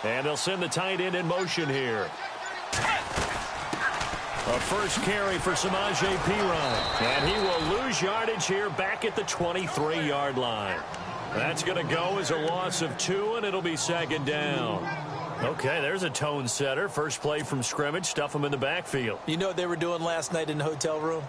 And they'll send the tight end in motion here. A first carry for Samaje Perine. And he will lose yardage here back at the 23-yard line. That's going to go as a loss of 2, and it'll be second down. Okay, there's a tone setter. First play from scrimmage, stuff them in the backfield. You know what they were doing last night in the hotel room?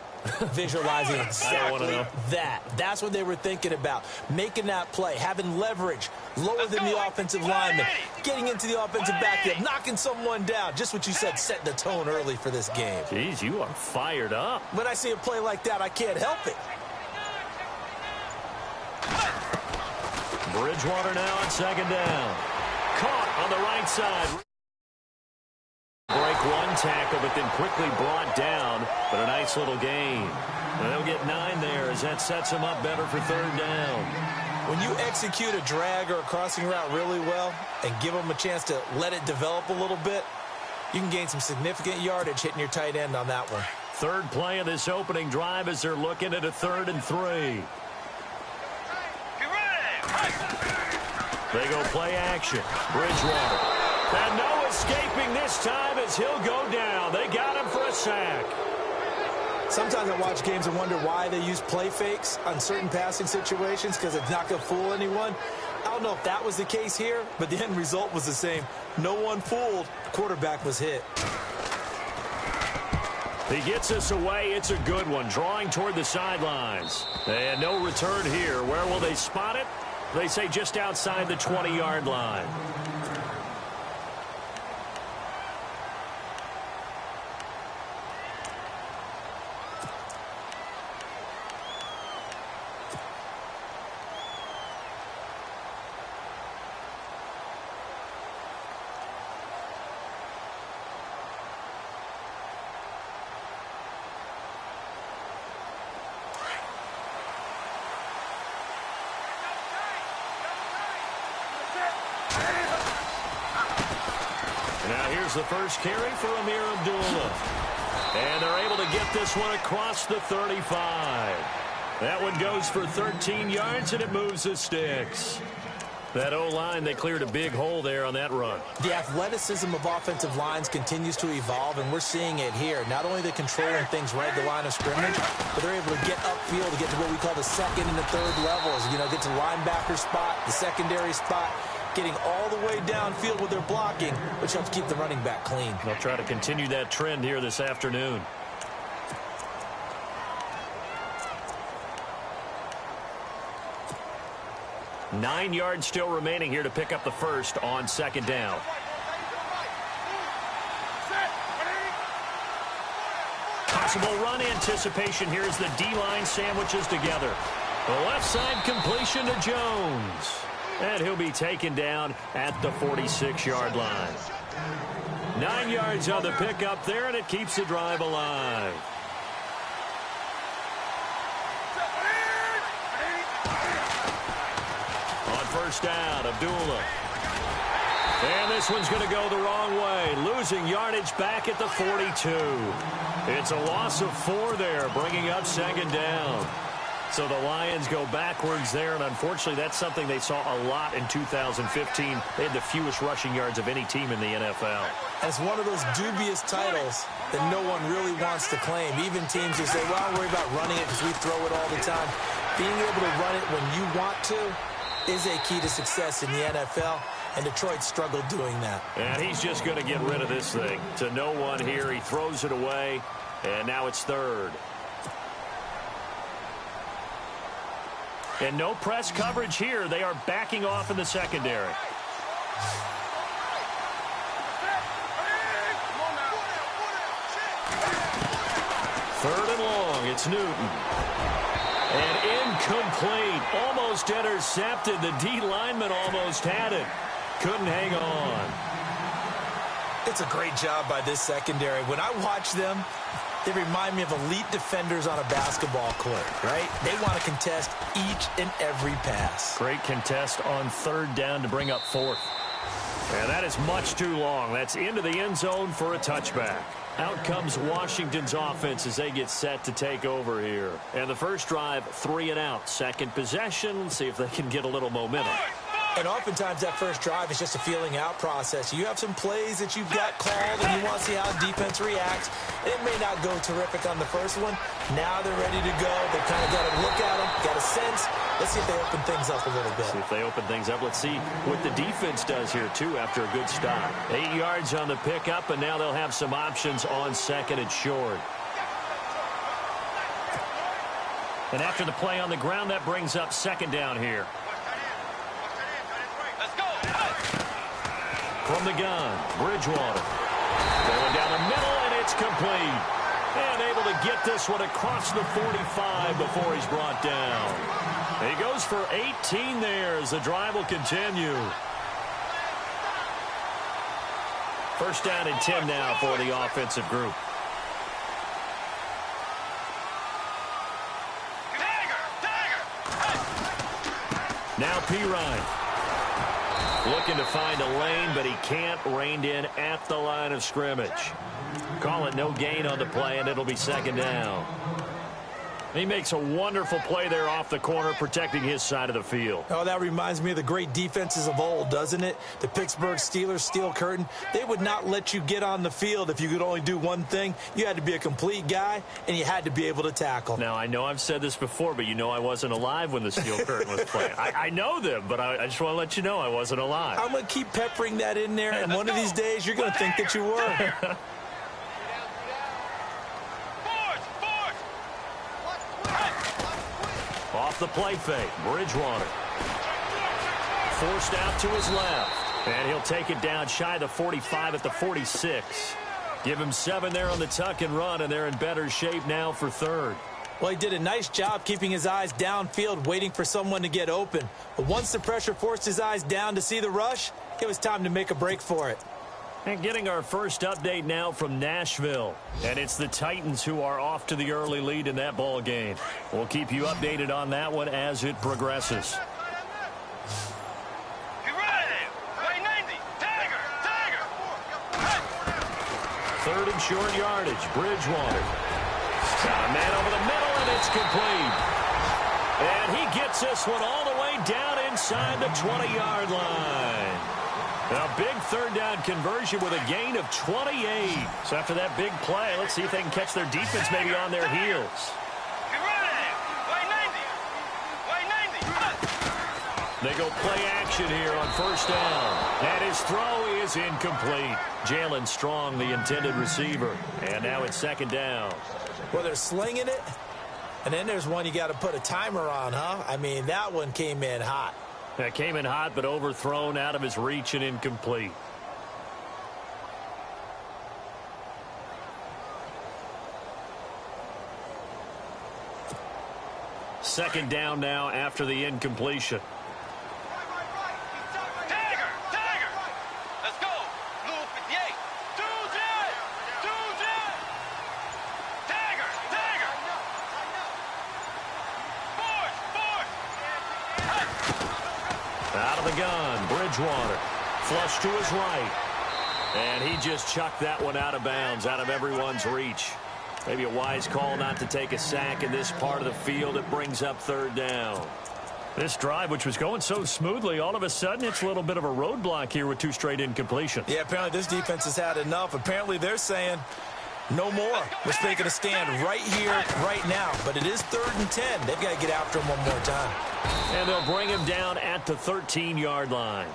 Visualizing exactly that. That's what they were thinking about. Making that play, having leverage, lower than the offensive lineman, getting into the offensive backfield, knocking someone down. Just what you said, set the tone early for this game. Jeez, you are fired up. When I see a play like that, I can't help it. Bridgewater now on second down. Caught on the right side. Break one tackle, but then quickly brought down. But a nice little gain. And they'll get 9 there as that sets them up better for third down. When you execute a drag or a crossing route really well and give them a chance to let it develop a little bit, you can gain some significant yardage hitting your tight end on that one. Third play of this opening drive as they're looking at a 3rd and 3. They go play action. Bridgewater. And no escaping this time as he'll go down. They got him for a sack. Sometimes I watch games and wonder why they use play fakes on certain passing situations because it's not going to fool anyone. I don't know if that was the case here, but the end result was the same. No one fooled. The quarterback was hit. He gets us away. It's a good one. Drawing toward the sidelines. And no return here. Where will they spot it? They say just outside the 20-yard line. Now here's the first carry for Amir Abdullah. And they're able to get this one across the 35. That one goes for 13 yards, and it moves the sticks. That O-line, they cleared a big hole there on that run. The athleticism of offensive lines continues to evolve, and we're seeing it here. Not only they're controlling things right at the line of scrimmage, but they're able to get upfield to get to what we call the second and the third levels. You know, get to the linebacker spot, the secondary spot, getting all the way downfield with their blocking, which helps keep the running back clean. They'll try to continue that trend here this afternoon. Nine yards still remaining here to pick up the first on second down. Possible run anticipation here as the D-line sandwiches together. The left side completion to Jones. And he'll be taken down at the 46-yard line. 9 yards on the pickup there, and it keeps the drive alive. On first down, Abdullah. And this one's going to go the wrong way, losing yardage back at the 42. It's a loss of 4 there, bringing up second down. So the Lions go backwards there, and unfortunately that's something they saw a lot in 2015. They had the fewest rushing yards of any team in the NFL. It's one of those dubious titles that no one really wants to claim. Even teams who say, well, I'll worry about running it because we throw it all the time. Being able to run it when you want to is a key to success in the NFL, and Detroit struggled doing that. And he's just going to get rid of this thing. To no one here, he throws it away, and now it's third. And no press coverage here. They are backing off in the secondary. Third and long. It's Newton. And incomplete. Almost intercepted. The D lineman almost had it. Couldn't hang on. It's a great job by this secondary. When I watch them, they remind me of elite defenders on a basketball court, right? They want to contest each and every pass. Great contest on third down to bring up fourth. And that is much too long. That's into the end zone for a touchback. Out comes Washington's offense as they get set to take over here. And the first drive, 3 and out. Second possession, see if they can get a little momentum. And oftentimes that first drive is just a feeling out process. You have some plays that you've got called and you want to see how defense reacts. It may not go terrific on the first one. Now they're ready to go. They've kind of got to look at them, got a sense. Let's see if they open things up a little bit. See if they open things up. Let's see what the defense does here, too, after a good stop. 8 yards on the pickup, and now they'll have some options on second and short. And after the play on the ground, that brings up second down here. From the gun, Bridgewater. Going down the middle, and it's complete. And able to get this one across the 45 before he's brought down. He goes for 18 there as the drive will continue. First down and 10 now for the offensive group. Now Pirine. Looking to find a lane, but he can't. Reined in at the line of scrimmage. Call it no gain on the play, and it'll be second down. He makes a wonderful play there off the corner, protecting his side of the field. Oh, that reminds me of the great defenses of old, doesn't it? The Pittsburgh Steelers, Steel Curtain. They would not let you get on the field if you could only do one thing. You had to be a complete guy, and you had to be able to tackle. Now, I know I've said this before, but you know I wasn't alive when the Steel Curtain was playing. I know them, but I just want to let you know I wasn't alive. I'm going to keep peppering that in there, and one of these days you're going to think that you were. Off the play fake, Bridgewater. Forced out to his left. And he'll take it down shy of the 45 at the 46. Give him 7 there on the tuck and run, and they're in better shape now for third. Well, he did a nice job keeping his eyes downfield, waiting for someone to get open. But once the pressure forced his eyes down to see the rush, it was time to make a break for it. And getting our first update now from Nashville. And it's the Titans who are off to the early lead in that ball game. We'll keep you updated on that one as it progresses. Third and short yardage, Bridgewater. Got a man over the middle, and it's complete. And he gets this one all the way down inside the 20-yard line. A big third down conversion with a gain of 28. So after that big play, let's see if they can catch their defense maybe on their heels. They go play action here on first down. And his throw is incomplete. Jalen Strong, the intended receiver. And now it's second down. Well, they're slinging it. And then there's one you got to put a timer on, huh? I mean, that one came in hot. That came in hot, but overthrown out of his reach and incomplete. Second down now after the incompletion. Let's go. Blue 58. Out of the gun, Bridgewater. Flush to his right. And he just chucked that one out of bounds, out of everyone's reach. Maybe a wise call not to take a sack in this part of the field. It brings up third down. This drive, which was going so smoothly, all of a sudden it's a little bit of a roadblock here with 2 straight incompletions. Yeah, apparently this defense has had enough. Apparently they're saying no more. We're taking a stand right here, right now. But it is 3rd and 10. They've got to get after him one more time. And they'll bring him down at the 13-yard line.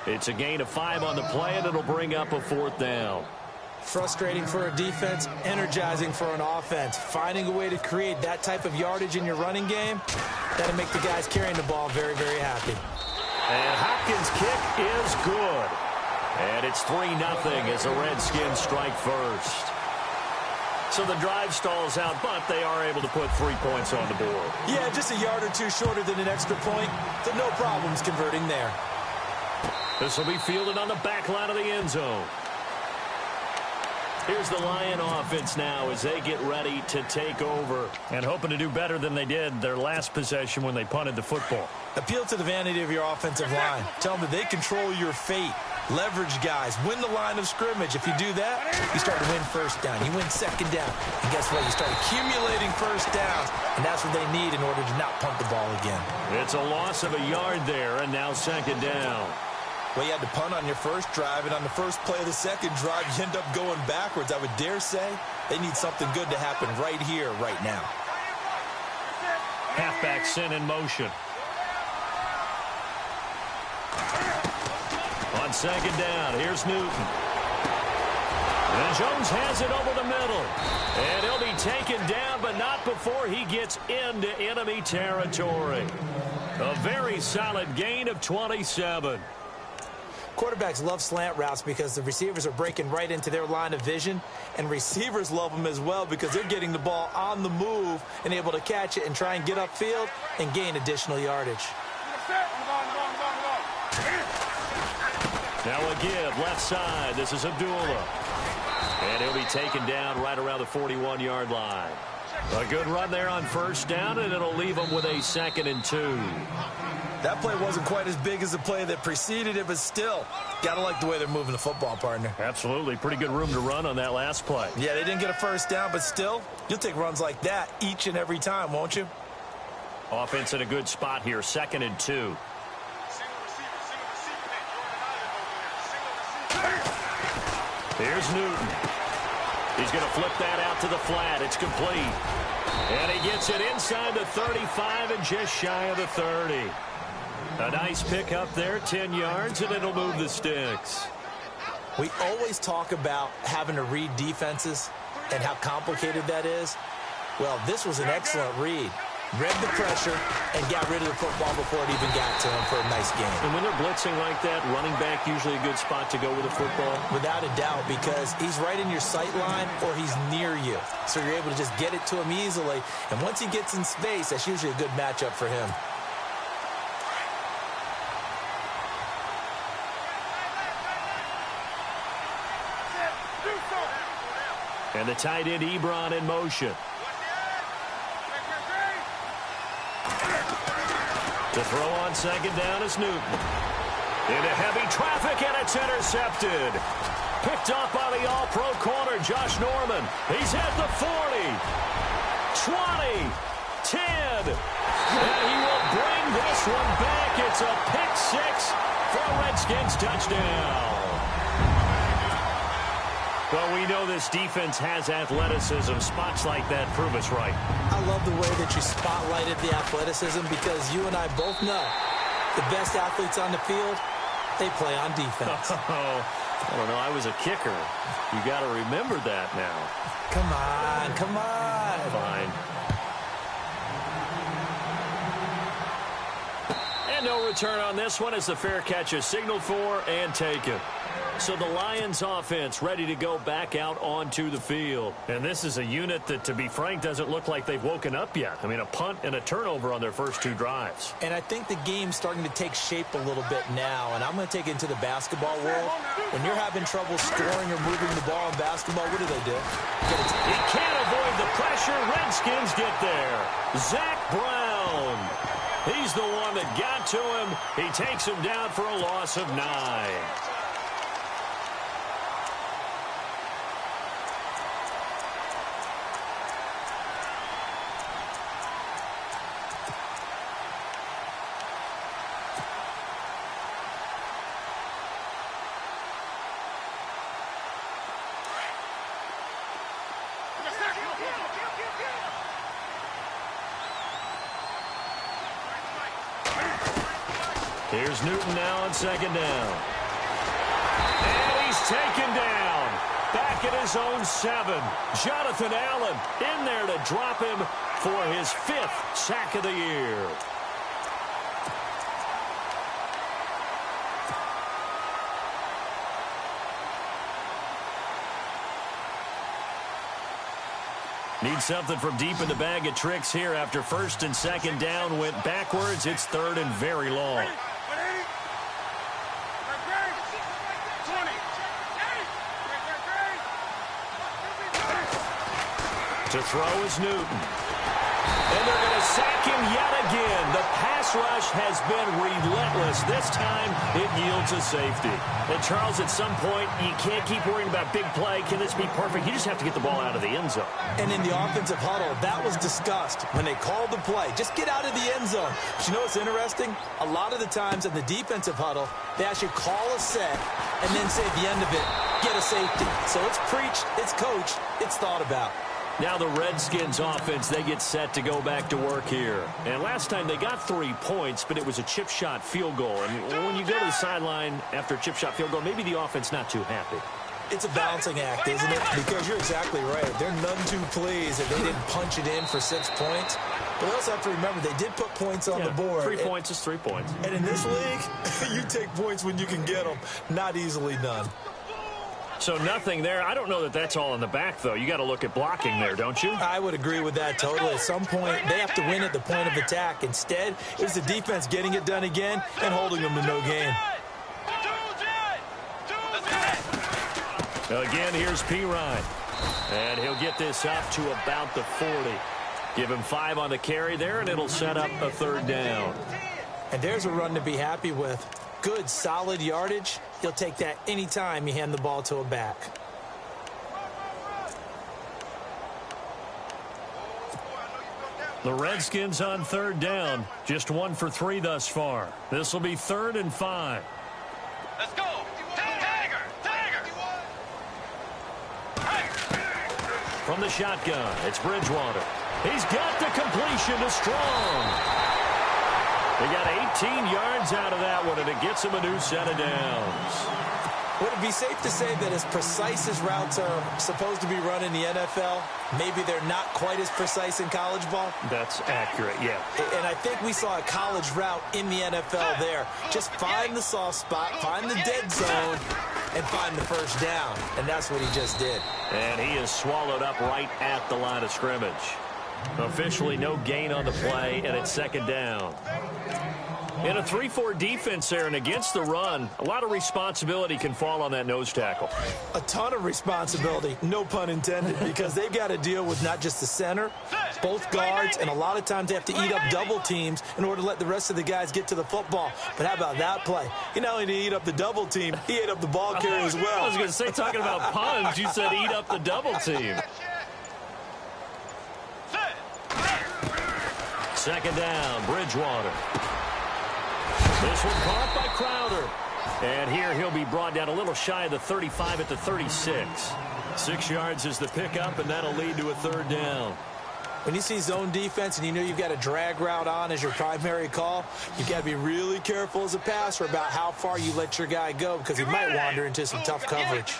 It's a gain of 5 on the play, and it'll bring up a 4th down. Frustrating for a defense, energizing for an offense. Finding a way to create that type of yardage in your running game, that'll make the guys carrying the ball very, very happy. And Hopkins' kick is good. And it's 3-0 as the Redskins strike first. So the drive stalls out, but they are able to put 3 points on the board. Yeah, just a yard or 2 shorter than an extra point, so no problems converting there. This will be fielded on the back line of the end zone. Here's the Lion offense now as they get ready to take over. And hoping to do better than they did their last possession when they punted the football. Appeal to the vanity of your offensive line. Tell them that they control your fate. Leverage guys. Win the line of scrimmage. If you do that, you start to win first down. You win second down. And guess what? You start accumulating first downs. And that's what they need in order to not punt the ball again. It's a loss of a yard there, and now second down. Well, you had to punt on your first drive, and on the first play of the second drive, you end up going backwards. I would dare say they need something good to happen right here, right now. Halfback sent in motion. On second down, here's Newton. And Jones has it over the middle. And he'll be taken down, but not before he gets into enemy territory. A very solid gain of 27. Quarterbacks love slant routes because the receivers are breaking right into their line of vision, and receivers love them as well because they're getting the ball on the move and able to catch it and try and get upfield and gain additional yardage. Now a give, left side. This is Abdullah. And he'll be taken down right around the 41-yard line. A good run there on first down, and it'll leave them with a 2nd and 2. That play wasn't quite as big as the play that preceded it, but still, got to like the way they're moving the football, partner. Absolutely. Pretty good room to run on that last play. Yeah, they didn't get a first down, but still, you'll take runs like that each and every time, won't you? Offense in a good spot here, 2nd and 2. Here's Newton. He's going to flip that out to the flat. It's complete. And he gets it inside the 35 and just shy of the 30. A nice pick up there, 10 yards, and it'll move the sticks. We always talk about having to read defenses and how complicated that is. Well, this was an excellent read. Read the pressure and got rid of the football before it even got to him for a nice game. And when they're blitzing like that, running back usually a good spot to go with the football? Without a doubt, because he's right in your sight line or he's near you. So you're able to just get it to him easily. And once he gets in space, that's usually a good matchup for him. And the tight end Ebron in motion. To throw on second down is Newton. Into heavy traffic, and it's intercepted. Picked up by the all-pro corner, Josh Norman. He's at the 40, 20, 10. And he will bring this one back. It's a pick six for a Redskins touchdown. Well, we know this defense has athleticism. Spots like that prove us right. I love the way that you spotlighted the athleticism because you and I both know the best athletes on the field, they play on defense. Oh, I don't know. I was a kicker. You got to remember that now. Come on, come on. Fine. And no return on this one as the fair catch is signaled for and taken. So the Lions offense ready to go back out onto the field. And this is a unit that, to be frank, doesn't look like they've woken up yet. I mean, a punt and a turnover on their first two drives. And I think the game's starting to take shape a little bit now. And I'm going to take it into the basketball world. When you're having trouble scoring or moving the ball in basketball, what do? He can't avoid the pressure. Redskins get there. Zach Brown. He's the one that got to him. He takes him down for a loss of 9. Here's Newton now on second down. And he's taken down. Back at his own 7. Jonathan Allen in there to drop him for his 5th sack of the year. Need something from deep in the bag of tricks here after first and second down went backwards. It's third and very long. To throw is Newton. And they're going to sack him yet again. The pass rush has been relentless. This time, it yields a safety. And, Charles, at some point, you can't keep worrying about big play. Can this be perfect? You just have to get the ball out of the end zone. And in the offensive huddle, that was discussed when they called the play. Just get out of the end zone. But you know what's interesting? A lot of the times in the defensive huddle, they actually call a set and then say at the end of it, get a safety. So it's preached, it's coached, it's thought about. Now the Redskins offense, they get set to go back to work here. And last time they got 3 points, but it was a chip shot field goal. And when you go to the sideline after a chip shot field goal, maybe the offense not too happy. It's a balancing act, isn't it? Because you're exactly right. They're none too pleased that they didn't punch it in for 6 points. But we also have to remember they did put points on the board. 3 points is 3 points. And in this league, you take points when you can get them. Not easily done. So nothing there. I don't know that that's all in the back, though. You got to look at blocking there, don't you? I would agree with that totally. At some point, they have to win at the point of attack. Instead, it was the defense getting it done again and holding them to no gain. Again, here's P. Ryan. And he'll get this up to about the 40. Give him 5 on the carry there, and it'll set up a 3rd down. And there's a run to be happy with. Good, solid yardage. He'll take that anytime you hand the ball to a back. The Redskins on 3rd down. Just 1 for 3 thus far. This will be 3rd and 5. Let's go. Tiger. From the shotgun, it's Bridgewater. He's got the completion to Strong. They got 18 yards out of that one, and it gets him a new set of downs. Would it be safe to say that as precise as routes are supposed to be run in the NFL, maybe they're not quite as precise in college ball? That's accurate, yeah. And I think we saw a college route in the NFL there. Just find the soft spot, find the dead zone, and find the first down. And that's what he just did. And he is swallowed up right at the line of scrimmage. Officially no gain on the play, and it's 2nd down. In a 3-4 defense there and against the run, a lot of responsibility can fall on that nose tackle. A ton of responsibility, no pun intended, because they've got to deal with not just the center, both guards, and a lot of times they have to eat up double teams in order to let the rest of the guys get to the football. But how about that play? He not only did he eat up the double team, he ate up the ball carrier as well. I was going to say, talking about puns, you said eat up the double team. 2nd down, Bridgewater. This one caught by Crowder. And here he'll be brought down a little shy of the 35 at the 36. 6 yards is the pickup, and that'll lead to a 3rd down. When you see zone defense and you know you've got a drag route on as your primary call, you've got to be really careful as a passer about how far you let your guy go because he might wander into some tough coverage.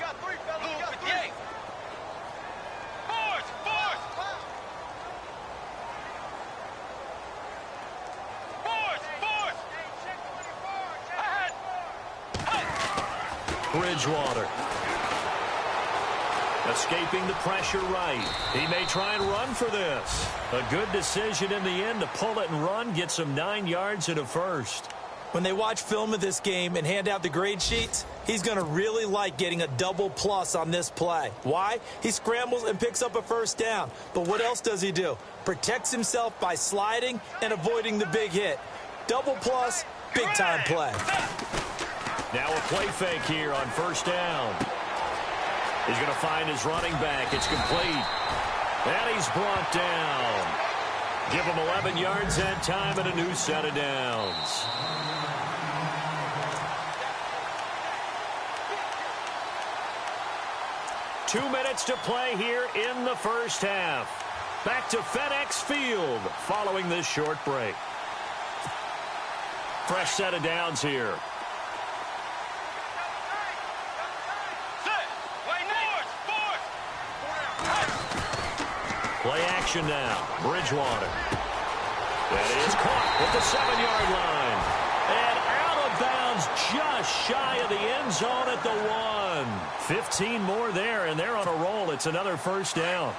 Bridgewater. Escaping the pressure right. He may try and run for this. A good decision in the end to pull it and run. Gets him 9 yards and a 1st. When they watch film of this game and hand out the grade sheets, he's going to really like getting a double plus on this play. Why? He scrambles and picks up a 1st down. But what else does he do? Protects himself by sliding and avoiding the big hit. Double plus, big time play. Now a play fake here on 1st down. He's going to find his running back. It's complete. And he's brought down. Give him 11 yards that time and a new set of downs. Two minutes to play here in the first half. Back to FedEx Field following this short break. Fresh set of downs here. Play action now. Bridgewater. That is caught at the 7-yard line. And out of bounds just shy of the end zone at the 1. 15 more there, and they're on a roll. It's another 1st down.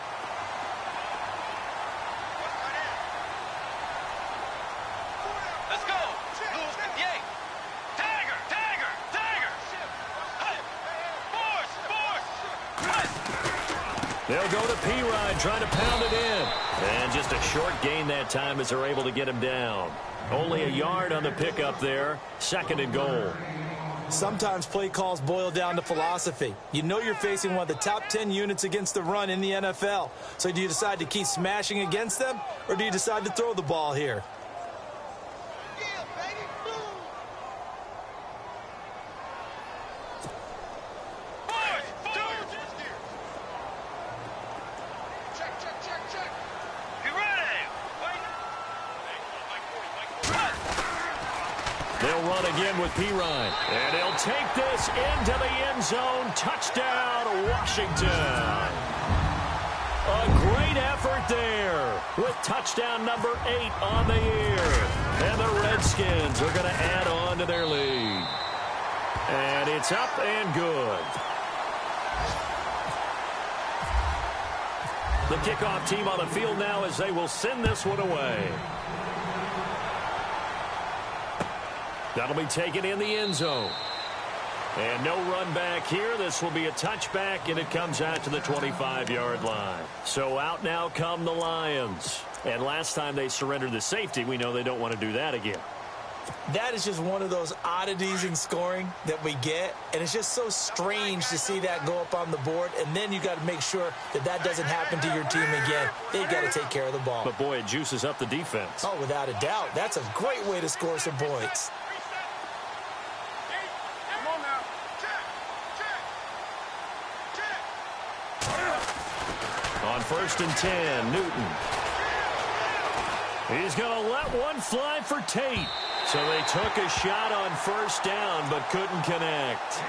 Let's go. Blue 58. Tiger. Force. They'll go to P-Ryan trying to pound it in. And just a short gain that time as they're able to get him down. Only a yard on the pickup there. 2nd and goal. Sometimes play calls boil down to philosophy. You know you're facing one of the top 10 units against the run in the NFL. So do you decide to keep smashing against them, or do you decide to throw the ball here? They'll run again with P-Ryan. And he'll take this into the end zone. Touchdown, Washington. A great effort there with touchdown number 8 on the year. And the Redskins are going to add on to their lead. And it's up and good. The kickoff team on the field now as they will send this one away. That'll be taken in the end zone. And no run back here. This will be a touchback, and it comes out to the 25-yard line. So out now come the Lions. And last time they surrendered the safety, we know they don't want to do that again. That is just one of those oddities in scoring that we get, and it's just so strange to see that go up on the board, and then you got to make sure that that doesn't happen to your team again. They've got to take care of the ball. But, boy, it juices up the defense. Oh, without a doubt. That's a great way to score some points. On 1st and 10, Newton. He's going to let one fly for Tate. So they took a shot on 1st down, but couldn't connect.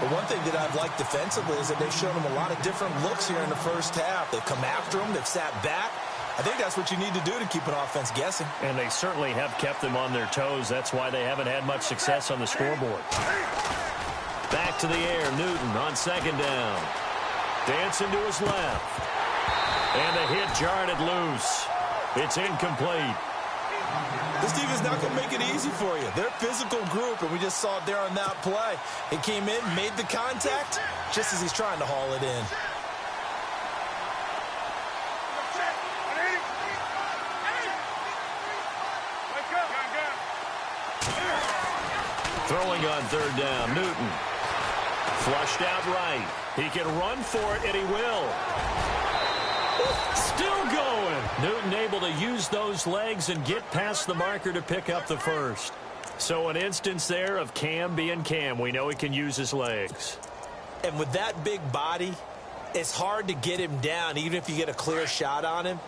But one thing that I've liked defensively is that they've shown him a lot of different looks here in the first half. They've come after him. They've sat back. I think that's what you need to do to keep an offense guessing. And they certainly have kept them on their toes. That's why they haven't had much success on the scoreboard. Back to the air, Newton on 2nd down. Dancing to his left. And the hit jarred it loose. It's incomplete. This team is not going to make it easy for you. They're a physical group, and we just saw it there on that play. He came in, made the contact, just as he's trying to haul it in. Throwing on 3rd down, Newton. Flushed out right. He can run for it, and he will. Still going. Newton able to use those legs and get past the marker to pick up the 1st. So an instance there of Cam being Cam. We know he can use his legs. And with that big body, it's hard to get him down, even if you get a clear shot on him.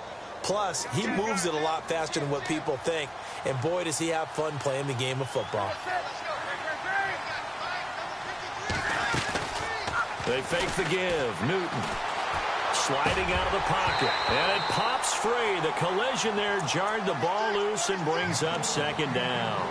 Plus, he moves it a lot faster than what people think. And boy, does he have fun playing the game of football. They fake the give. Newton sliding out of the pocket. And it pops free. The collision there jarred the ball loose and brings up 2nd down.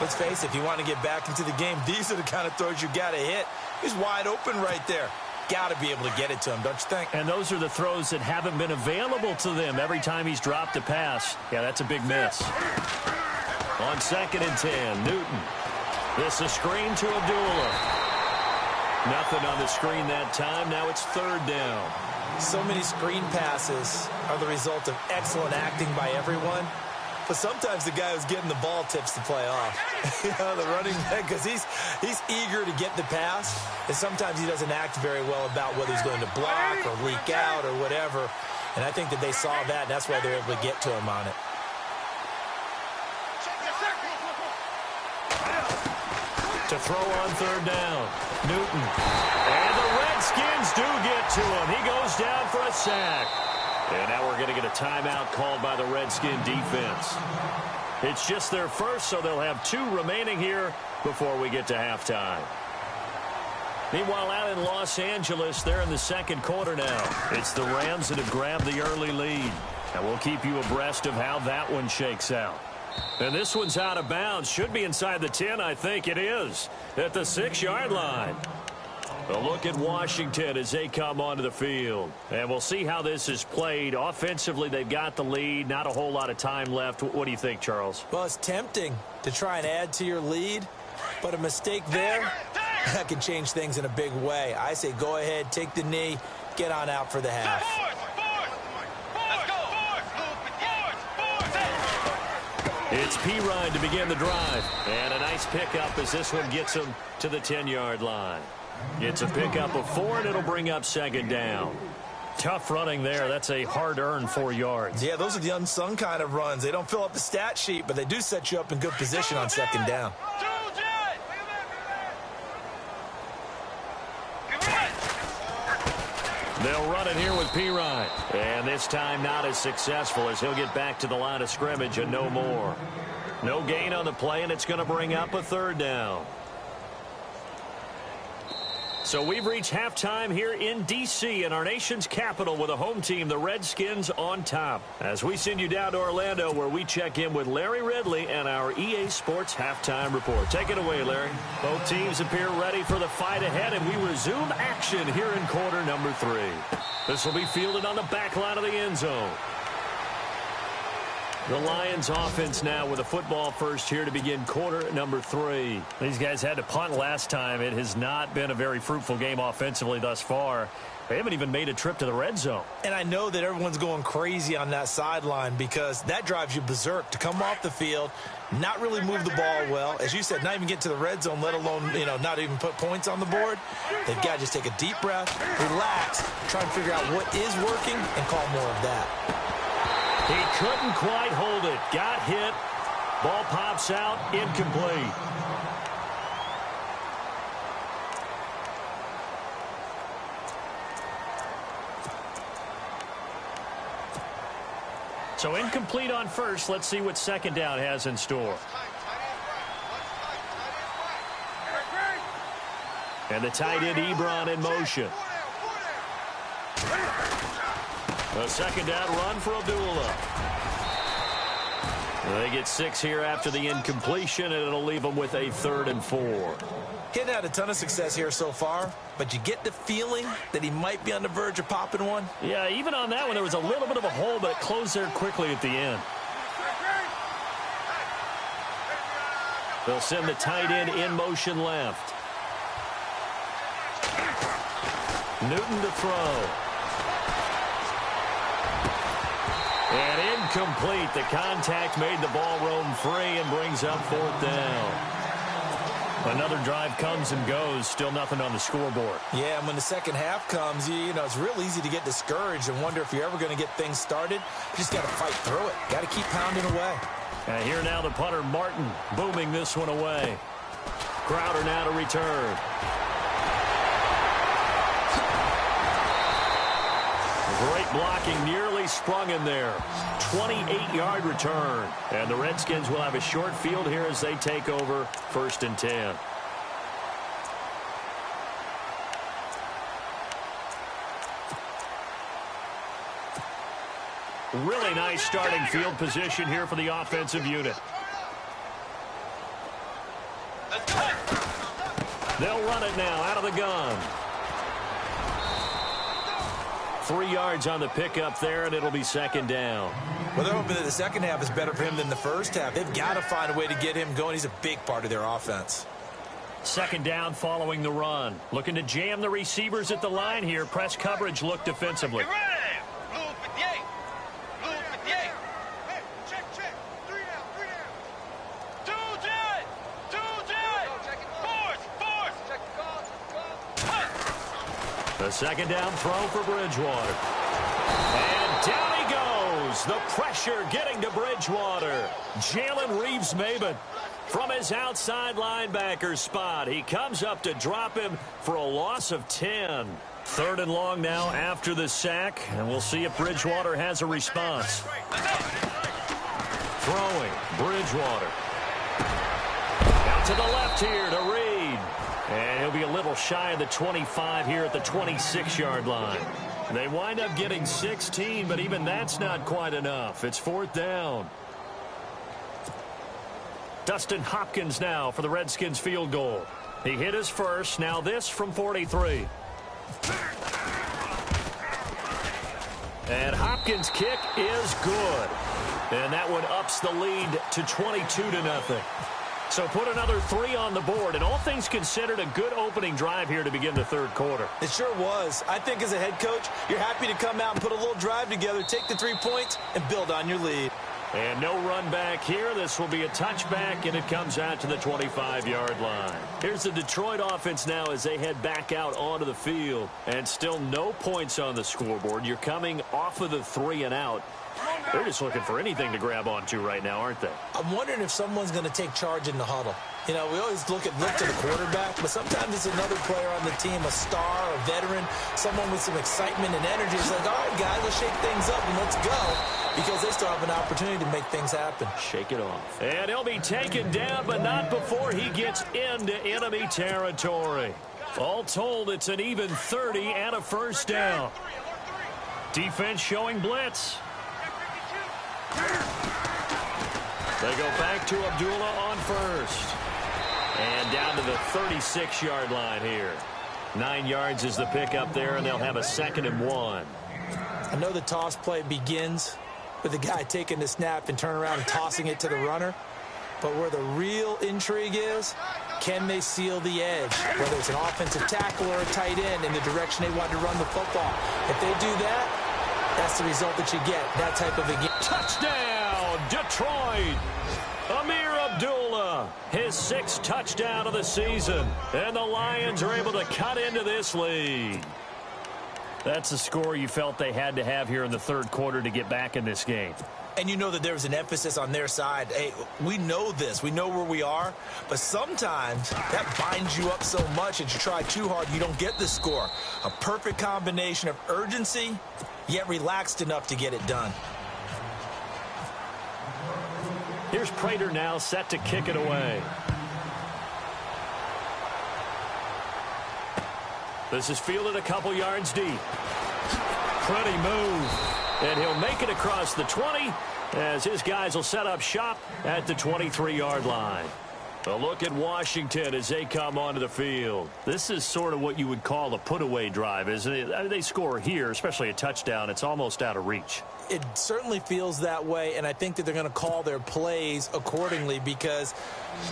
Let's face it, if you want to get back into the game, these are the kind of throws you got to hit. He's wide open right there. Got to be able to get it to him, don't you think? And those are the throws that haven't been available to them every time he's dropped a pass. Yeah, that's a big miss. On 2nd and 10, Newton. This a screen to Abdullah. Nothing on the screen that time. Now it's 3rd down. So many screen passes are the result of excellent acting by everyone. But sometimes the guy who's getting the ball tips the play off. You know, the running back, because he's eager to get the pass. And sometimes he doesn't act very well about whether he's going to block or leak out or whatever. And I think that they saw that, and that's why they're able to get to him on it. To throw on 3rd down, Newton. And the Redskins do get to him. He goes down for a sack. And now we're going to get a timeout called by the Redskin defense. It's just their first, so they'll have 2 remaining here before we get to halftime. Meanwhile, out in Los Angeles, they're in the 2nd quarter now. It's the Rams that have grabbed the early lead. And we'll keep you abreast of how that one shakes out. And this one's out of bounds. Should be inside the 10, I think it is. At the 6-yard line. A look at Washington as they come onto the field. And we'll see how this is played. Offensively, they've got the lead. Not a whole lot of time left. What do you think, Charles? Well, it's tempting to try and add to your lead. But a mistake there, that can change things in a big way. I say go ahead, take the knee, get on out for the half. It's Pirine to begin the drive. And a nice pickup as this one gets him to the 10-yard line. It's a pickup of 4, and it'll bring up second down. Tough running there. That's a hard-earned 4 yards. Yeah, those are the unsung kind of runs. They don't fill up the stat sheet, but they do set you up in good position on second down. They'll run it here with Pirine. And this time not as successful as he'll get back to the line of scrimmage and no more. No gain on the play, and it's going to bring up a third down. So we've reached halftime here in D.C. in our nation's capital with a home team, the Redskins, on top. As we send you down to Orlando where we check in with Larry Ridley and our EA Sports halftime report. Take it away, Larry. Both teams appear ready for the fight ahead, and we resume action here in quarter number 3. This will be fielded on the back line of the end zone. The Lions offense now with a football first here to begin quarter number 3. These guys had to punt last time. It has not been a very fruitful game offensively thus far. They haven't even made a trip to the red zone. And I know that everyone's going crazy on that sideline because that drives you berserk to come off the field, not really move the ball well. As you said, not even get to the red zone, let alone, not even put points on the board. They've got to just take a deep breath, relax, try and figure out what is working, and call more of that. He couldn't quite hold it. Got hit. Ball pops out. Incomplete. So incomplete on first. Let's see what second down has in store. And the tight end Ebron in motion. A second down run for Abdullah. They get 6 here after the incompletion, and it'll leave them with a 3rd and 4. He hadn't had a ton of success here so far, but you get the feeling that he might be on the verge of popping one. Yeah, even on that one, there was a little bit of a hole, but it closed there quickly at the end. They'll send the tight end in motion left. Newton to throw. And incomplete. The contact made the ball roam free and brings up 4th down. Another drive comes and goes. Still nothing on the scoreboard. Yeah, and when the second half comes, it's real easy to get discouraged and wonder if you're ever going to get things started. You just got to fight through it. Got to keep pounding away. And here now the punter, Martin, booming this one away. Crowder now to return. Great blocking, nearly sprung in there. 28-yard return. And the Redskins will have a short field here as they take over 1st and 10. Really nice starting field position here for the offensive unit. They'll run it now out of the gun. 3 yards on the pickup there, and it'll be second down. Well, they're hoping that the second half is better for him than the first half. They've got to find a way to get him going. He's a big part of their offense. Second down following the run. Looking to jam the receivers at the line here. Press coverage look defensively. The second down throw for Bridgewater. And down he goes. The pressure getting to Bridgewater. Jalen Reeves-Maybin from his outside linebacker spot. He comes up to drop him for a loss of 10. 3rd and long now after the sack. And we'll see if Bridgewater has a response. Throwing. Bridgewater. Out to the left here to Reed. And he'll be a little shy of the 25 here at the 26-yard line. They wind up getting 16, but even that's not quite enough. It's 4th down. Dustin Hopkins now for the Redskins field goal. He hit his first. Now this from 43. And Hopkins' kick is good. And that one ups the lead to 22-0. So put another 3 on the board, and all things considered, a good opening drive here to begin the third quarter. It sure was. I think as a head coach, you're happy to come out and put a little drive together, take the 3 points, and build on your lead. And no run back here. This will be a touchback, and it comes out to the 25-yard line. Here's the Detroit offense now as they head back out onto the field. And still no points on the scoreboard. You're coming off of the 3 and out. They're just looking for anything to grab onto right now, aren't they? I'm wondering if someone's going to take charge in the huddle. You know, we always look to the quarterback, but sometimes it's another player on the team, a star, a veteran, someone with some excitement and energy. It's like, all right, guys, let's shake things up and let's go, because they still have an opportunity to make things happen. Shake it off. And he'll be taken down, but not before he gets into enemy territory. All told, it's an even 30 and a first down. Defense showing blitz. They go back to Abdullah on first. And down to the 36-yard line here. 9 yards is the pickup there, and they'll have a 2nd and 1. I know the toss play begins with the guy taking the snap and turning around and tossing it to the runner. But where the real intrigue is, can they seal the edge? Whether it's an offensive tackle or a tight end in the direction they want to run the football. If they do that, that's the result that you get, that type of a game. Touchdown, Detroit! Amir Abdullah, his 6th touchdown of the season. And the Lions are able to cut into this lead. That's the score you felt they had to have here in the third quarter to get back in this game. And you know that there's an emphasis on their side. Hey, we know this. We know where we are. But sometimes that binds you up so much that you try too hard, you don't get the score. A perfect combination of urgency, yet relaxed enough to get it done. Here's Prater now set to kick it away. This is fielded a couple yards deep. Pretty move. And he'll make it across the 20 as his guys will set up shop at the 23-yard line. A look at Washington as they come onto the field. This is sort of what you would call a put-away drive, isn't it? I mean, they score here, especially a touchdown. It's almost out of reach. It certainly feels that way, and I think that they're going to call their plays accordingly, because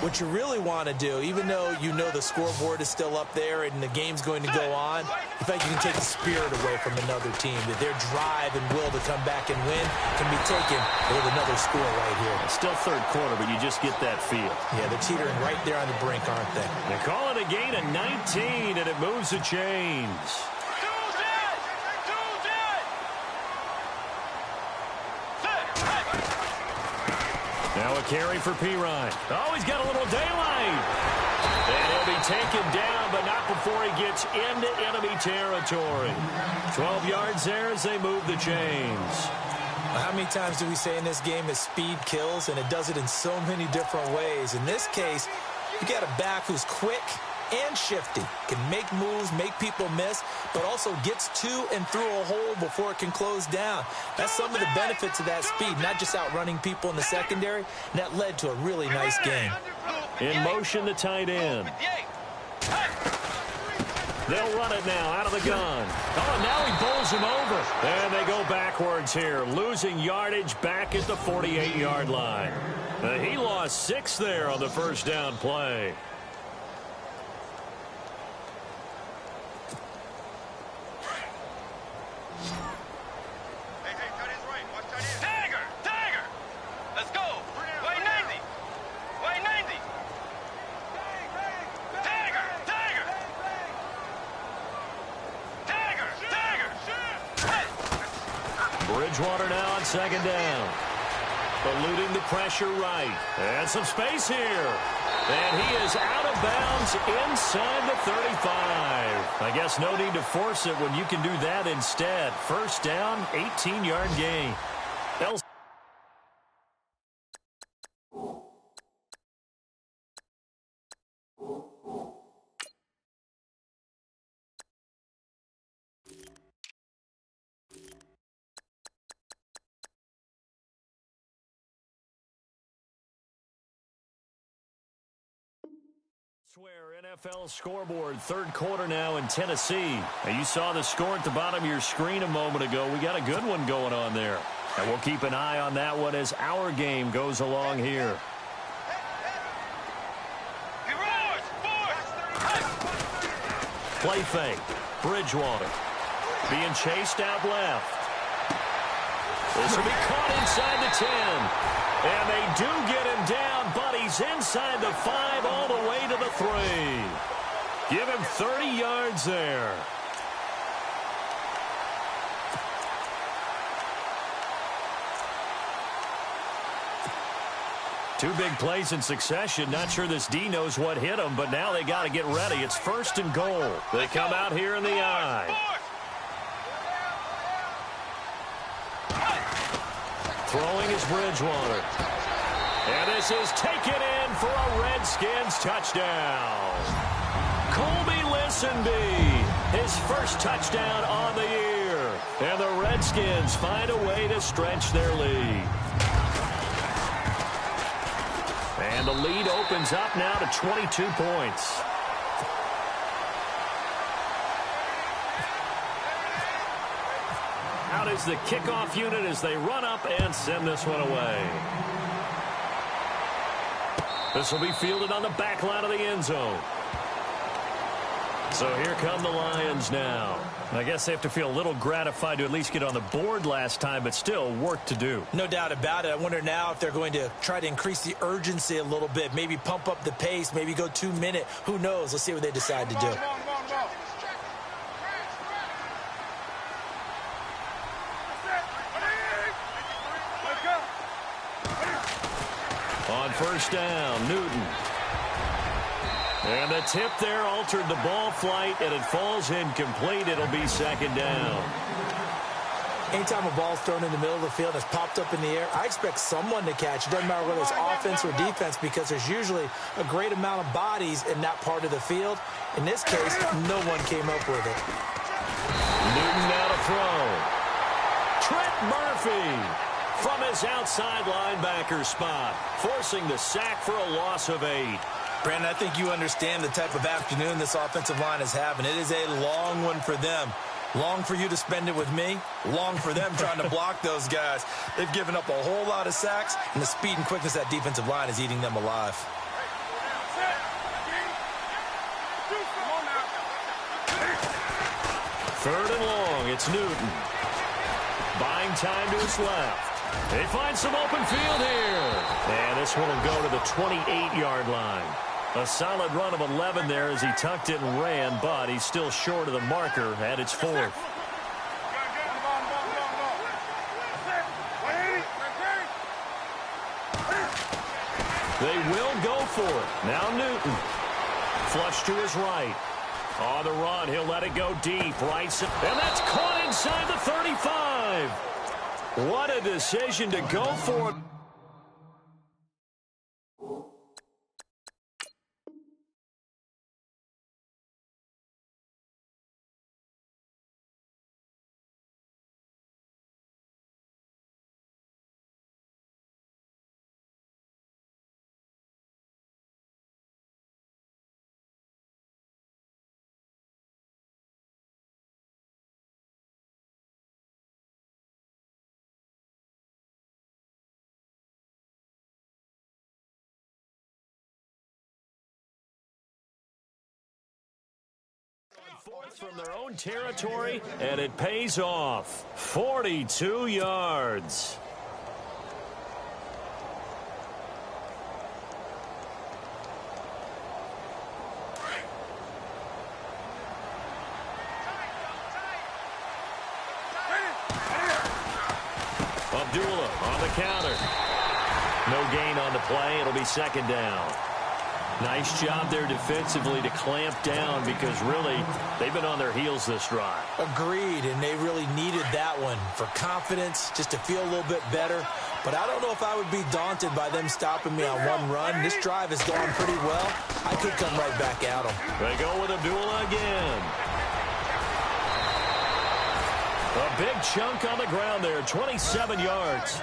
what you really want to do, even though you know the scoreboard is still up there and the game's going to go on, in fact, you can take the spirit away from another team. That their drive and will to come back and win can be taken with another score right here. It's still third quarter, but you just get that feel. Yeah, they're teetering right there on the brink, aren't they? They call it a gain of 19, and it moves the chains. Now a carry for Pirine. Oh, he's got a little daylight. And he'll be taken down, but not before he gets into enemy territory. 12 yards there as they move the chains. How many times do we say in this game that speed kills, and it does it in so many different ways? In this case, you got a back who's quick and shifty, can make moves, make people miss, but also gets to and through a hole before it can close down. That's some of the benefits of that speed, not just outrunning people in the secondary, and that led to a really nice game. In motion, the tight end. They'll run it now out of the gun. Oh, and now he bowls him over. And they go backwards here, losing yardage back at the 48-yard line. He lost 6 there on the first down play. Bridgewater now on second down. Eluding the pressure right. And some space here. And he is out of bounds inside the 35. I guess no need to force it when you can do that instead. First down, 18-yard gain. NFL scoreboard, third quarter now in Tennessee. Now, you saw the score at the bottom of your screen a moment ago. We got a good one going on there. And we'll keep an eye on that one as our game goes along here. Play fake. Bridgewater. Being chased out left. This will be caught inside the 10. And they do get him down, but he's inside the 5 all the way to the 3. Give him 30 yards there. Two big plays in succession. Not sure this D knows what hit him, but now they got to get ready. It's 1st and goal. They come out here in the I. Throwing is Bridgewater. And this is taken in for a Redskins touchdown. Colby Listenby, his first touchdown on the year. And the Redskins find a way to stretch their lead. And the lead opens up now to 22 points. Out is the kickoff unit as they run up and send this one away. This will be fielded on the back line of the end zone. So here come the Lions now. I guess they have to feel a little gratified to at least get on the board last time, but still work to do. No doubt about it. I wonder now if they're going to try to increase the urgency a little bit, maybe pump up the pace, maybe go 2-minute. Who knows? Let's see what they decide to do. On 1st down, Newton. And the tip there altered the ball flight, and it falls incomplete. It'll be 2nd down. Anytime a ball's thrown in the middle of the field and it's popped up in the air, I expect someone to catch. It doesn't matter whether it's offense or defense, because there's usually a great amount of bodies in that part of the field. In this case, no one came up with it. Newton now to throw. Trent Murphy from his outside linebacker spot, forcing the sack for a loss of 8. Brandon, I think you understand the type of afternoon this offensive line is having. It is a long one for them. Long for you to spend it with me. Long for them trying to block those guys. They've given up a whole lot of sacks, and the speed and quickness of that defensive line is eating them alive. 3rd and long. It's Newton. Buying time to his left. They find some open field here. And this one will go to the 28-yard line. A solid run of 11 there as he tucked it and ran, but he's still short of the marker, and it's 4th. They will go for it. Now Newton. Flush to his right. On the run, he'll let it go deep. Right, and that's caught inside the 35. What a decision to go for it. Fourth from their own territory, and it pays off. 42 yards. Abdullah on the counter. No gain on the play. It'll be 2nd down. Nice job there defensively to clamp down, because really they've been on their heels this drive. Agreed, and they really needed that one for confidence, just to feel a little bit better. But I don't know if I would be daunted by them stopping me on one run. This drive has gone pretty well. I could come right back at them. They go with Abdullah again. A big chunk on the ground there, 27 yards.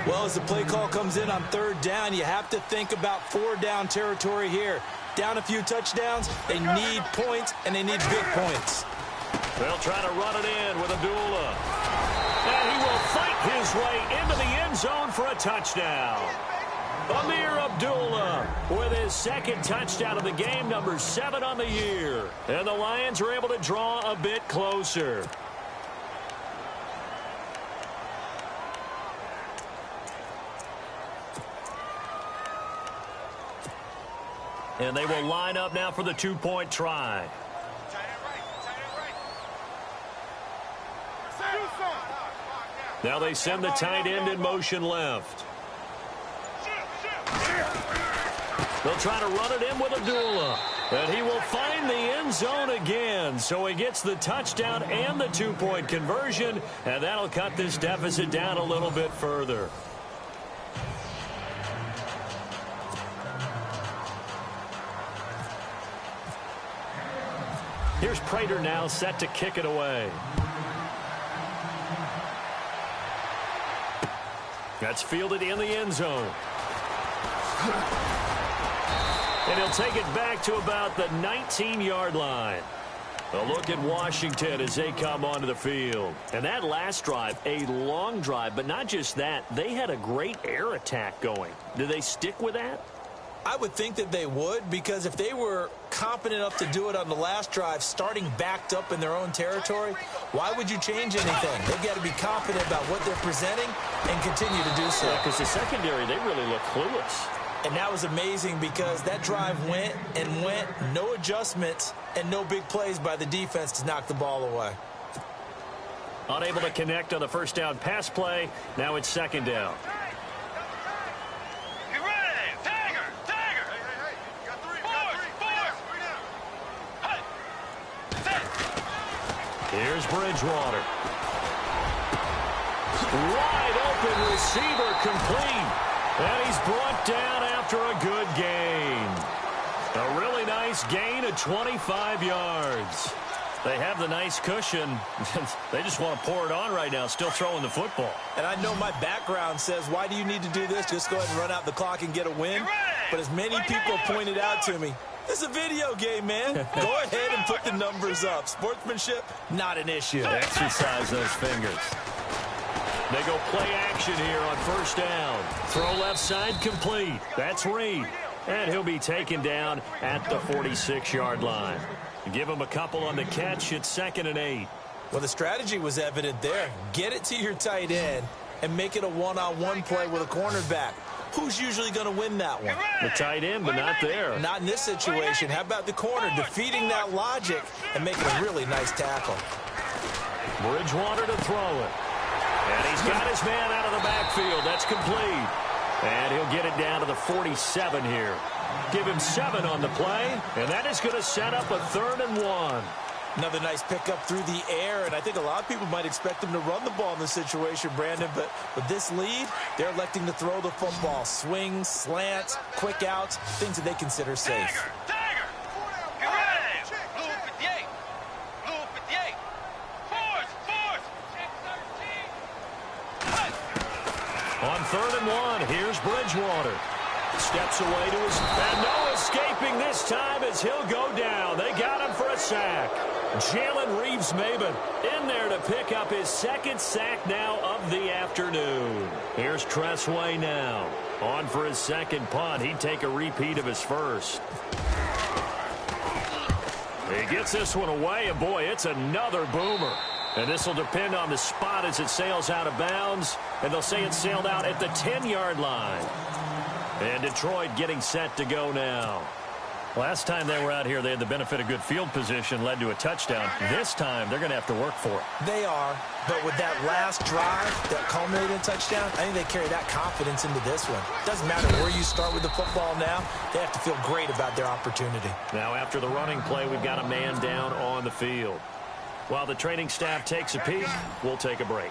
Well, as the play call comes in on 3rd down, you have to think about 4-down territory here. Down a few touchdowns, they need points, and they need big points. They'll try to run it in with Abdullah. And he will fight his way into the end zone for a touchdown. Amir Abdullah with his second touchdown of the game, number 7 on the year. And the Lions are able to draw a bit closer. And they will line up now for the 2-point try. Now they send the tight end in motion left. They'll try to run it in with Abdullah. And he will find the end zone again. So he gets the touchdown and the 2-point conversion. And that'll cut this deficit down a little bit further. Here's Prater now set to kick it away. That's fielded in the end zone. And he'll take it back to about the 19-yard line. A look at Washington as they come onto the field. And that last drive, a long drive, but not just that. They had a great air attack going. Do they stick with that? I would think that they would, because if they were competent enough to do it on the last drive, starting backed up in their own territory, why would you change anything? They've got to be confident about what they're presenting and continue to do so. Yeah, because the secondary, they really look clueless. And that was amazing because that drive went and went, no adjustments and no big plays by the defense to knock the ball away. Unable to connect on the first down pass play. Now it's second down. Here's Bridgewater. Wide open receiver complete. And he's brought down after a good gain. A really nice gain of 25 yards. They have the nice cushion. They just want to pour it on right now, still throwing the football. And I know my background says, why do you need to do this? Just go ahead and run out the clock and get a win. But as many people pointed out to me, it's a video game, man. Go ahead and put the numbers up. Sportsmanship, not an issue. Exercise those fingers. They go play action here on first down. Throw left side complete. That's Reed. And he'll be taken down at the 46-yard line. Give him a couple on the catch. It's 2nd and 8. Well, the strategy was evident there. Get it to your tight end and make it a one-on-one play with a cornerback. Who's usually going to win that one? The tight end, but not there. Not in this situation. How about the corner defeating that logic and making a really nice tackle? Bridgewater to throw it. And he's got his man out of the backfield. That's complete. And he'll get it down to the 47 here. Give him 7 on the play, and that is going to set up a 3rd and 1. Another nice pickup through the air, and I think a lot of people might expect them to run the ball in this situation, Brandon, but with this lead, they're electing to throw the football. Swings, slants, quick outs, things that they consider safe. Tiger! Get ready! Blue 58! Blue 58! Force! On 3rd and 1, here's Bridgewater. Steps away to his... And no escaping this time as he'll go down. They got him for a sack. Jalen Reeves-Maybin in there to pick up his 2nd sack now of the afternoon. Here's Tressway now. On for his 2nd punt. He'd take a repeat of his first. He gets this one away, and boy, it's another boomer. And this will depend on the spot as it sails out of bounds. And they'll say it sailed out at the 10-yard line. And Detroit getting set to go now. Last time they were out here, they had the benefit of good field position, led to a touchdown. This time, they're going to have to work for it. They are, but with that last drive that culminated in a touchdown, I think they carry that confidence into this one. Doesn't matter where you start with the football now, they have to feel great about their opportunity. Now, after the running play, we've got a man down on the field. While the training staff takes a peek, we'll take a break.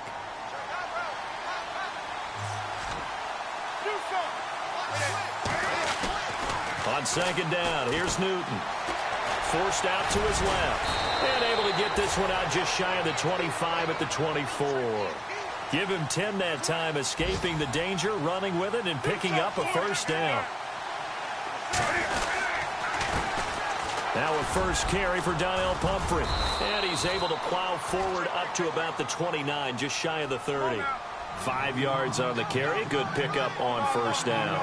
On 2nd down, here's Newton. Forced out to his left. And able to get this one out just shy of the 25 at the 24. Give him 10 that time, escaping the danger, running with it, and picking up a 1st down. Now a first carry for Donnell Pumphrey. And he's able to plow forward up to about the 29, just shy of the 30. 5 yards on the carry. Good pickup on first down.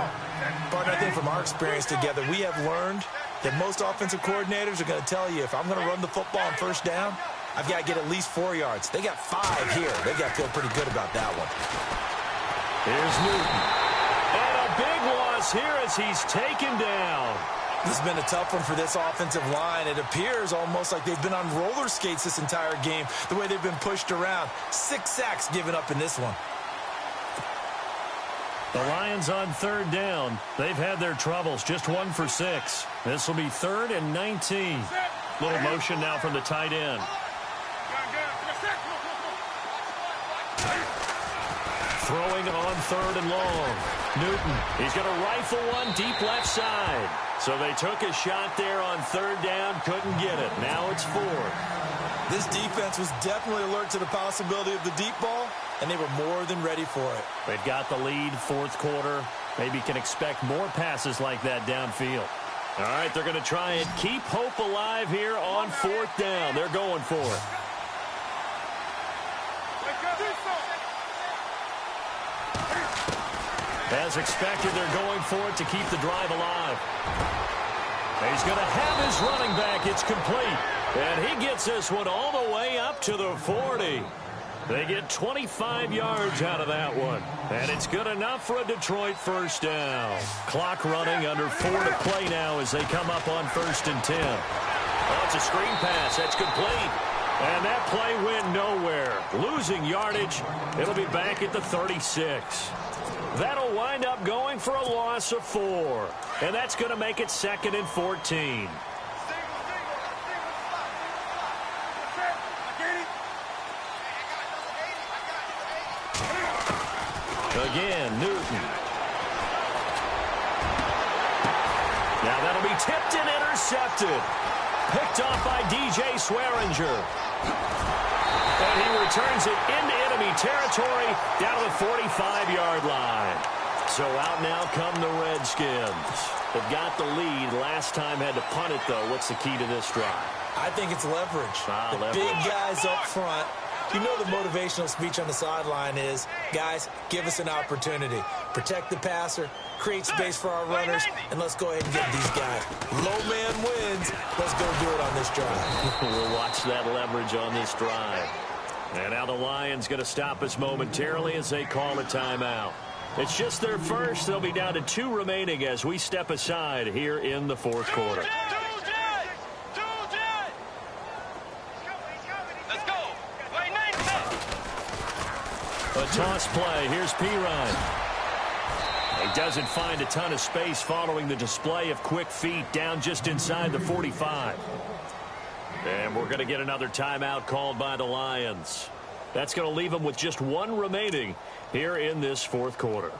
But I think from our experience together, we have learned that most offensive coordinators are going to tell you, if I'm going to run the football on first down, I've got to get at least 4 yards. They got 5 here. They got to feel pretty good about that one. Here's Newton. And a big loss here as he's taken down. This has been a tough one for this offensive line. It appears almost like they've been on roller skates this entire game, the way they've been pushed around. 6 sacks given up in this one. The Lions on third down. They've had their troubles, just 1 for 6. This will be 3rd and 19. Little motion now from the tight end. Throwing on 3rd and long. Newton, he's going to rifle one deep left side. So they took a shot there on 3rd down, couldn't get it. Now it's 4th. This defense was definitely alert to the possibility of the deep ball, and they were more than ready for it. They've got the lead, 4th quarter. Maybe can expect more passes like that downfield. All right, they're going to try and keep hope alive here on 4th down. They're going for it. As expected, they're going for it to keep the drive alive. He's going to have his running back. It's complete. And he gets this one all the way up to the 40. They get 25 yards out of that one. And it's good enough for a Detroit first down. Clock running, under 4 to play now as they come up on 1st and 10. Oh, it's a screen pass. That's complete. And that play went nowhere. Losing yardage. It'll be back at the 36. That'll wind up going for a loss of 4. And that's going to make it 2nd and 14. Again, Newton. Now that'll be tipped and intercepted. Picked off by DJ Swearinger. And he returns it into enemy territory down to the 45-yard line. So out now come the Redskins. They've got the lead. Last time had to punt it, though. What's the key to this drive? I think it's leverage. Leverage. Big guys up front. You know the motivational speech on the sideline is, guys, give us an opportunity. Protect the passer, create space for our runners, and let's go ahead and get these guys. Low man wins. Let's go do it on this drive. We'll watch that leverage on this drive. And now the Lions going to stop us momentarily as they call a timeout. It's just their first. They'll be down to 2 remaining as we step aside here in the 4th quarter. A toss play. Here's Pirine. He doesn't find a ton of space following the display of quick feet down just inside the 45. And we're going to get another timeout called by the Lions. That's going to leave them with just 1 remaining here in this 4th quarter.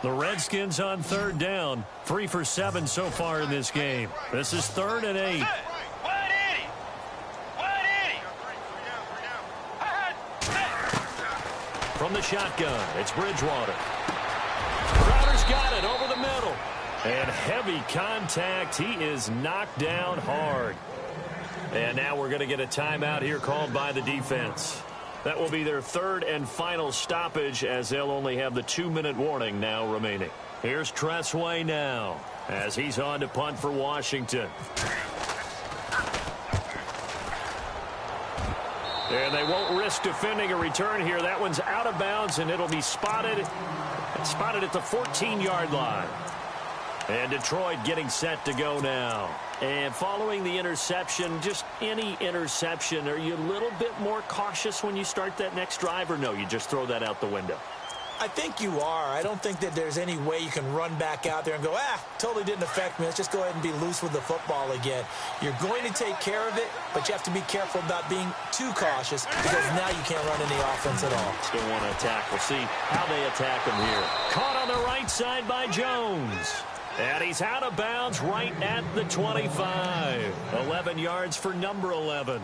The Redskins on 3rd down. 3 for 7 so far in this game. This is 3rd and 8. From the shotgun, it's Bridgewater. Crowder's got it over the middle. And heavy contact. He is knocked down hard. And now we're going to get a timeout here called by the defense. That will be their 3rd and final stoppage as they'll only have the 2-minute warning now remaining. Here's Tressway now as he's on to punt for Washington. And they won't risk defending a return here. That one's out of bounds, and it'll be spotted at the 14-yard line. And Detroit getting set to go now. And following the interception, just any interception, are you a little bit more cautious when you start that next drive, or no, you just throw that out the window? I think you are. I don't think that there's any way you can run back out there and go, totally didn't affect me. Let's just go ahead and be loose with the football again. You're going to take care of it, but you have to be careful about being too cautious because now you can't run any offense at all. Still want to attack. We'll see how they attack him here. Caught on the right side by Jones. And he's out of bounds right at the 25. 11 yards for number 11.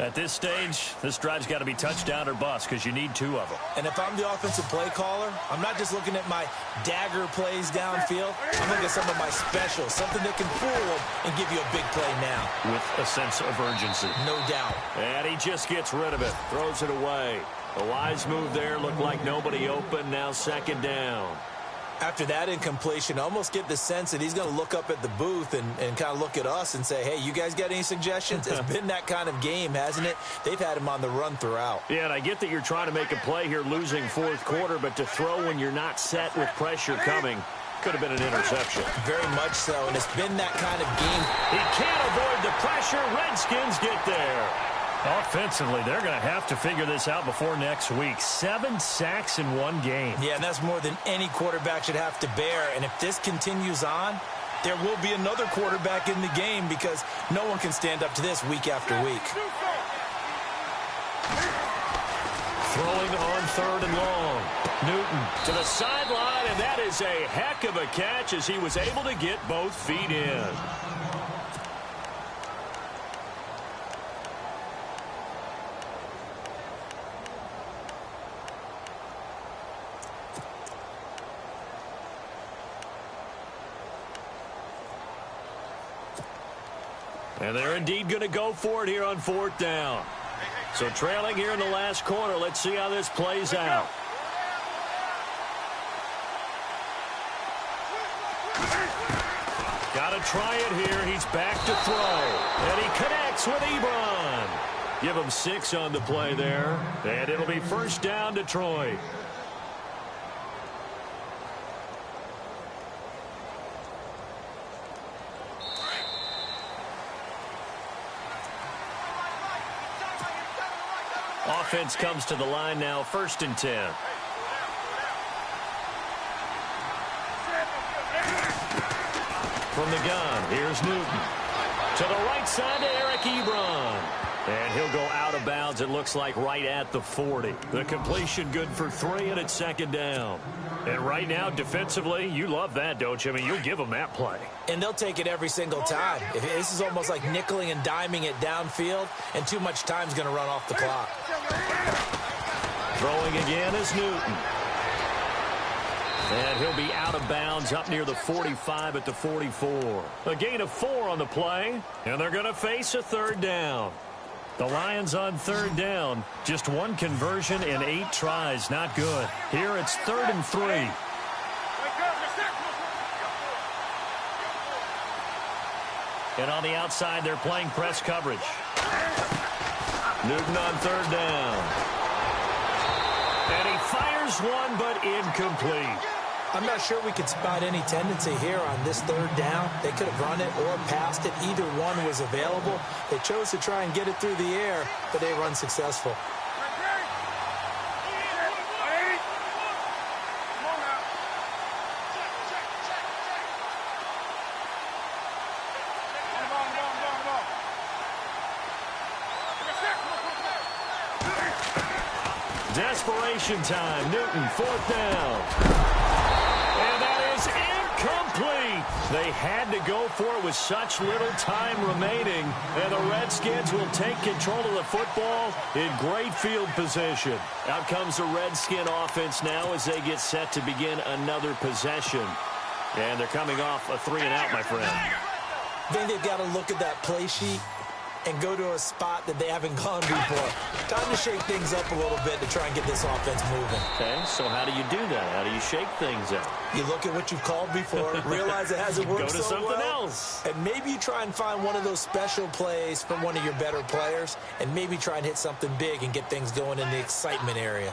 At this stage, this drive's got to be touchdown or bust because you need 2 of them. And if I'm the offensive play caller, I'm not just looking at my dagger plays downfield. I'm looking at some of my specials, something that can fool them and give you a big play now. With a sense of urgency. No doubt. And he just gets rid of it, throws it away. A wise move there, looked like nobody open, now 2nd down. After that incompletion, I almost get the sense that he's going to look up at the booth and kind of look at us and say, hey, you guys got any suggestions? It's been that kind of game, hasn't it? They've had him on the run throughout. Yeah, and I get that you're trying to make a play here losing 4th quarter, but to throw when you're not set with pressure coming could have been an interception. Very much so, and it's been that kind of game. He can't avoid the pressure. Redskins get there. Offensively, they're going to have to figure this out before next week. 7 sacks in 1 game. Yeah, and that's more than any quarterback should have to bear. And if this continues on, there will be another quarterback in the game because no one can stand up to this week after week. Throwing on 3rd and long. Newton to the sideline, and that is a heck of a catch as he was able to get both feet in. And they're indeed going to go for it here on 4th down. So trailing here in the last quarter. Let's see how this plays out. Got to try it here. He's back to throw. And he connects with Ebron. Give him 6 on the play there. And it'll be 1st down, Detroit. Offense comes to the line now, 1st and 10. From the gun, here's Newton. To the right side to Eric Ebron. And he'll go out of bounds, it looks like, right at the 40. The completion good for 3, and it's 2nd down. And right now, defensively, you love that, don't you? I mean, you'll give them that play. And they'll take it every single time. This is almost like nickeling and diming it downfield, and too much time's going to run off the clock. Throwing again is Newton. And he'll be out of bounds up near the 45 at the 44. A gain of 4 on the play, and they're going to face a 3rd down. The Lions on 3rd down. Just 1 conversion in 8 tries. Not good. Here it's 3rd and 3. And on the outside, they're playing press coverage. Newton on 3rd down. And he fires one, but incomplete. I'm not sure we could spot any tendency here on this 3rd down. They could have run it or passed it. Either one was available. They chose to try and get it through the air, but they run successful. Desperation time. Newton, 4th down. And that is incomplete. They had to go for it with such little time remaining. And the Redskins will take control of the football in great field position. Out comes the Redskin offense now as they get set to begin another possession. And they're coming off a 3-and-out, my friend. I think they've got to look at that play sheet and go to a spot that they haven't gone before. Time to shake things up a little bit to try and get this offense moving. Okay, so how do you do that? How do you shake things up? You look at what you've called before, realize it hasn't worked so well. Go to something else. And maybe you try and find one of those special plays from one of your better players, and maybe try and hit something big and get things going in the excitement area.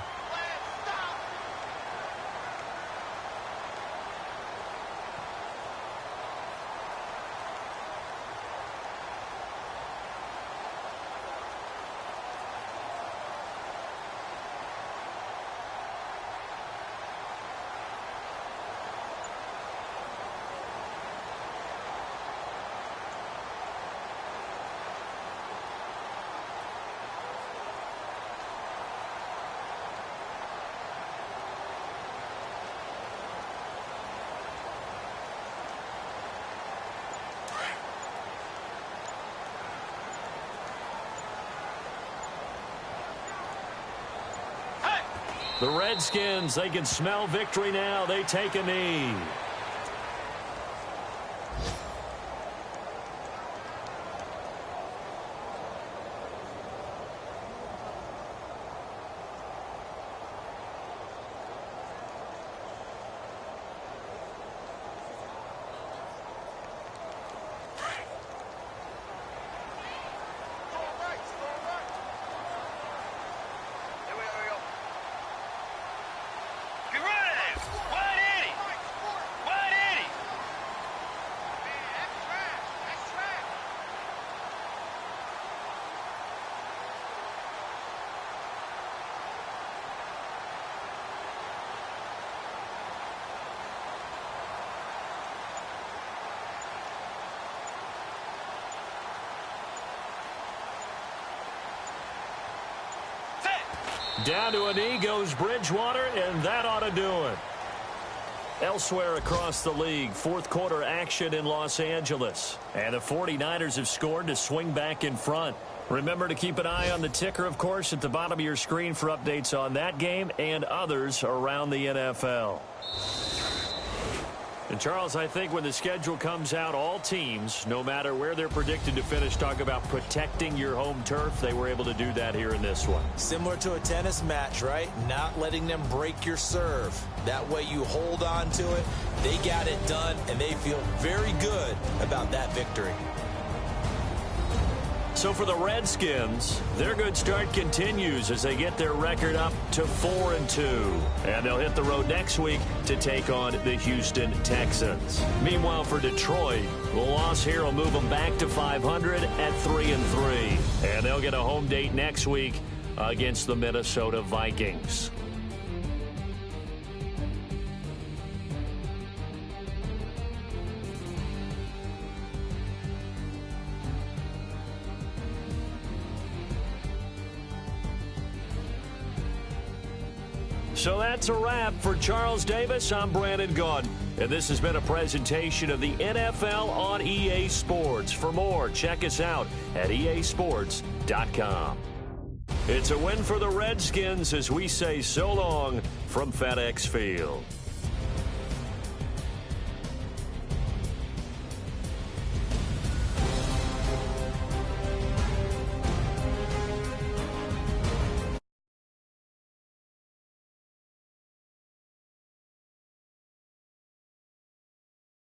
The Redskins, they can smell victory now. They take a knee. Down to a knee goes Bridgewater, and that ought to do it. Elsewhere across the league, fourth quarter action in Los Angeles. And the 49ers have scored to swing back in front. Remember to keep an eye on the ticker, of course, at the bottom of your screen for updates on that game and others around the NFL. And, Charles, I think when the schedule comes out, all teams, no matter where they're predicted to finish, talk about protecting your home turf. They were able to do that here in this one. Similar to a tennis match, right? Not letting them break your serve. That way you hold on to it. They got it done, and they feel very good about that victory. So for the Redskins, their good start continues as they get their record up to 4-2. And they'll hit the road next week to take on the Houston Texans. Meanwhile, for Detroit, the loss here will move them back to 500 at 3-3. And they'll get a home date next week against the Minnesota Vikings. So that's a wrap. For Charles Davis, I'm Brandon Gaudin. And this has been a presentation of the NFL on EA Sports. For more, check us out at easports.com. It's a win for the Redskins as we say so long from FedEx Field.